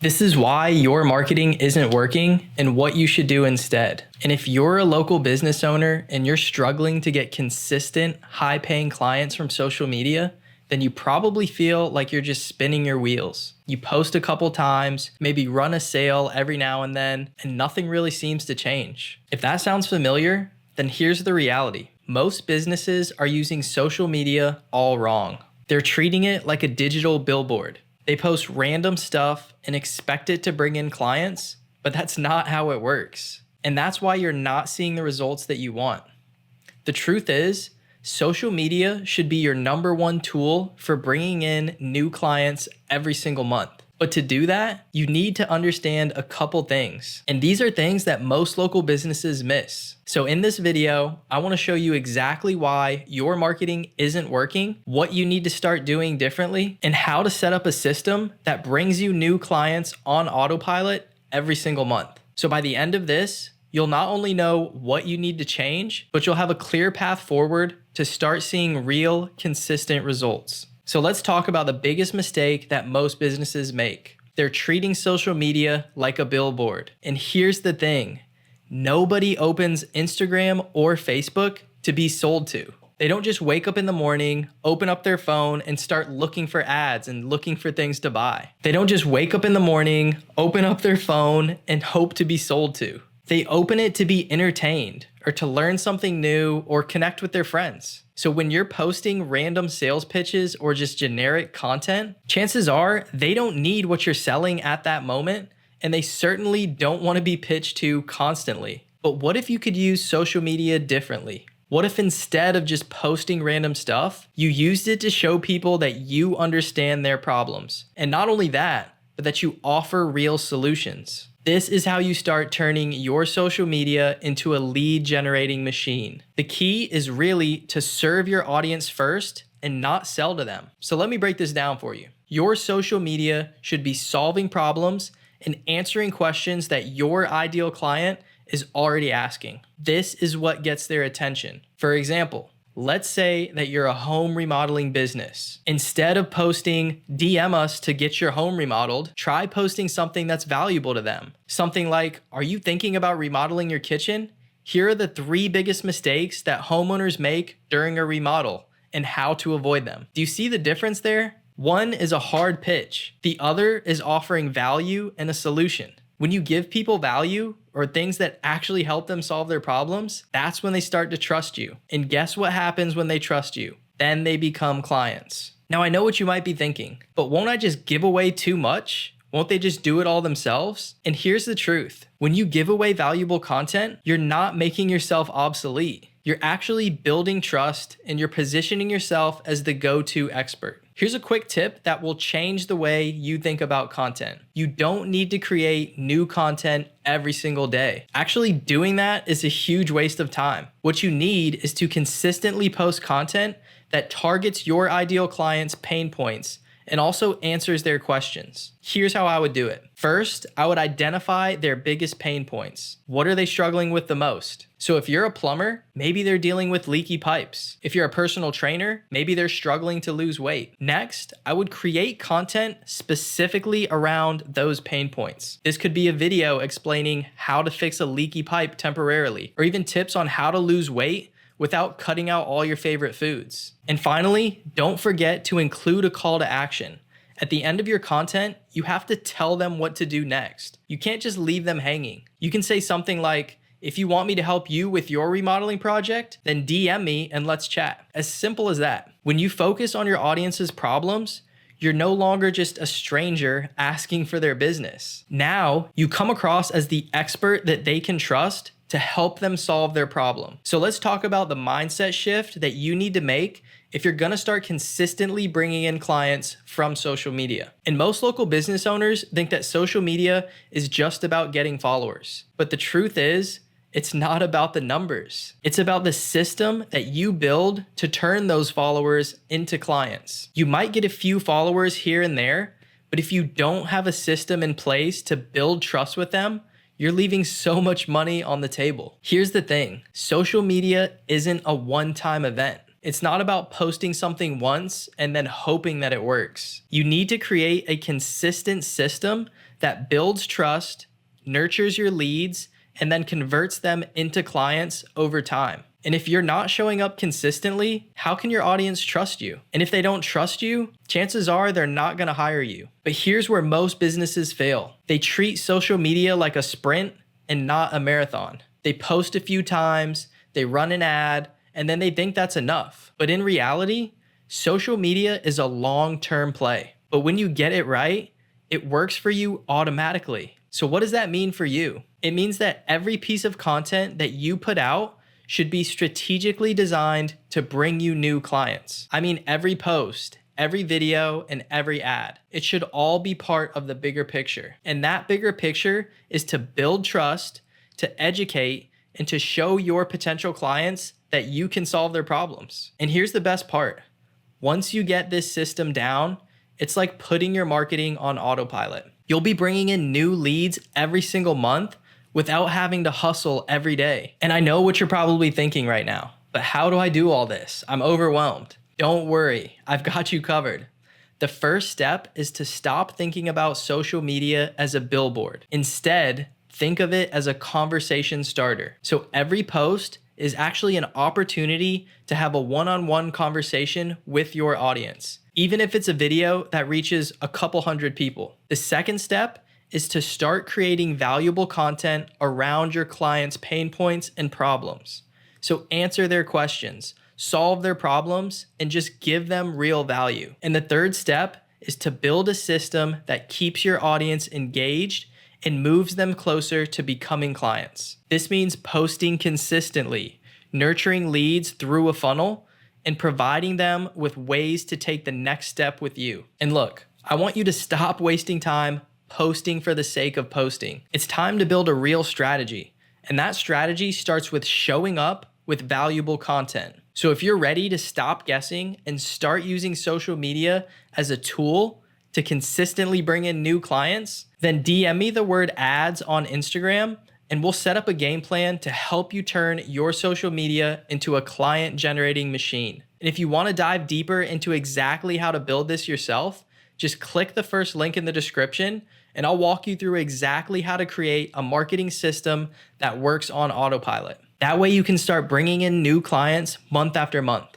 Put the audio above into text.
This is why your marketing isn't working and what you should do instead. And if you're a local business owner and you're struggling to get consistent, high-paying clients from social media, then you probably feel like you're just spinning your wheels. You post a couple times, maybe run a sale every now and then, and nothing really seems to change. If that sounds familiar, then here's the reality. Most businesses are using social media all wrong. They're treating it like a digital billboard. They post random stuff and expect it to bring in clients, but that's not how it works. And that's why you're not seeing the results that you want. The truth is, social media should be your number one tool for bringing in new clients every single month. But to do that, you need to understand a couple things. And these are things that most local businesses miss. So in this video, I want to show you exactly why your marketing isn't working, what you need to start doing differently, and how to set up a system that brings you new clients on autopilot every single month. So by the end of this, you'll not only know what you need to change, but you'll have a clear path forward to start seeing real, consistent results. So let's talk about the biggest mistake that most businesses make. They're treating social media like a billboard. And here's the thing. Nobody opens Instagram or Facebook to be sold to. They don't just wake up in the morning, open up their phone, and start looking for ads and looking for things to buy. They don't just wake up in the morning, open up their phone, and hope to be sold to. They open it to be entertained or to learn something new or connect with their friends. So when you're posting random sales pitches or just generic content, chances are they don't need what you're selling at that moment, and they certainly don't want to be pitched to constantly. But what if you could use social media differently? What if instead of just posting random stuff, you used it to show people that you understand their problems? And not only that, but that you offer real solutions. This is how you start turning your social media into a lead generating machine. The key is really to serve your audience first and not sell to them. So let me break this down for you. Your social media should be solving problems and answering questions that your ideal client is already asking. This is what gets their attention. For example, let's say that you're a home remodeling business. Instead of posting, DM us to get your home remodeled, try posting something that's valuable to them. Something like, are you thinking about remodeling your kitchen? Here are the 3 biggest mistakes that homeowners make during a remodel and how to avoid them. Do you see the difference there? One is a hard pitch. The other is offering value and a solution. When you give people value or things that actually help them solve their problems, that's when they start to trust you. And guess what happens when they trust you? Then they become clients. Now I know what you might be thinking, but won't I just give away too much? Won't they just do it all themselves? And here's the truth. When you give away valuable content, you're not making yourself obsolete. You're actually building trust and you're positioning yourself as the go-to expert. Here's a quick tip that will change the way you think about content. You don't need to create new content every single day. Actually, doing that is a huge waste of time. What you need is to consistently post content that targets your ideal client's pain points and also answers their questions. Here's how I would do it. First, I would identify their biggest pain points. What are they struggling with the most? So if you're a plumber, maybe they're dealing with leaky pipes. If you're a personal trainer, maybe they're struggling to lose weight. Next, I would create content specifically around those pain points. This could be a video explaining how to fix a leaky pipe temporarily, or even tips on how to lose weight without cutting out all your favorite foods. And finally, don't forget to include a call to action. At the end of your content, you have to tell them what to do next. You can't just leave them hanging. You can say something like, if you want me to help you with your remodeling project, then DM me and let's chat. As simple as that. When you focus on your audience's problems, you're no longer just a stranger asking for their business. Now, you come across as the expert that they can trust to help them solve their problem. So let's talk about the mindset shift that you need to make if you're gonna start consistently bringing in clients from social media. And most local business owners think that social media is just about getting followers. But the truth is, it's not about the numbers. It's about the system that you build to turn those followers into clients. You might get a few followers here and there, but if you don't have a system in place to build trust with them, you're leaving so much money on the table. Here's the thing, social media isn't a one-time event. It's not about posting something once and then hoping that it works. You need to create a consistent system that builds trust, nurtures your leads, and then converts them into clients over time. And if you're not showing up consistently, how can your audience trust you? And if they don't trust you, chances are they're not going to hire you. But here's where most businesses fail. They treat social media like a sprint and not a marathon. They post a few times, they run an ad, and then they think that's enough. But in reality, social media is a long-term play. But when you get it right, it works for you automatically. So what does that mean for you? It means that every piece of content that you put out should be strategically designed to bring you new clients. I mean, every post, every video, and every ad. It should all be part of the bigger picture. And that bigger picture is to build trust, to educate, and to show your potential clients that you can solve their problems. And here's the best part. Once you get this system down, it's like putting your marketing on autopilot. You'll be bringing in new leads every single month without having to hustle every day. And I know what you're probably thinking right now, but how do I do all this? I'm overwhelmed. Don't worry, I've got you covered. The first step is to stop thinking about social media as a billboard. Instead, think of it as a conversation starter. So every post is actually an opportunity to have a one-on-one conversation with your audience, even if it's a video that reaches a couple hundred people. The second step is to start creating valuable content around your clients' pain points and problems. So answer their questions, solve their problems, and just give them real value. And the third step is to build a system that keeps your audience engaged and moves them closer to becoming clients. This means posting consistently, nurturing leads through a funnel, and providing them with ways to take the next step with you. And look, I want you to stop wasting time posting for the sake of posting. It's time to build a real strategy. And that strategy starts with showing up with valuable content. So if you're ready to stop guessing and start using social media as a tool to consistently bring in new clients, then DM me the word ads on Instagram and we'll set up a game plan to help you turn your social media into a client generating machine. And if you want to dive deeper into exactly how to build this yourself, just click the first link in the description and I'll walk you through exactly how to create a marketing system that works on autopilot. That way you can start bringing in new clients month after month.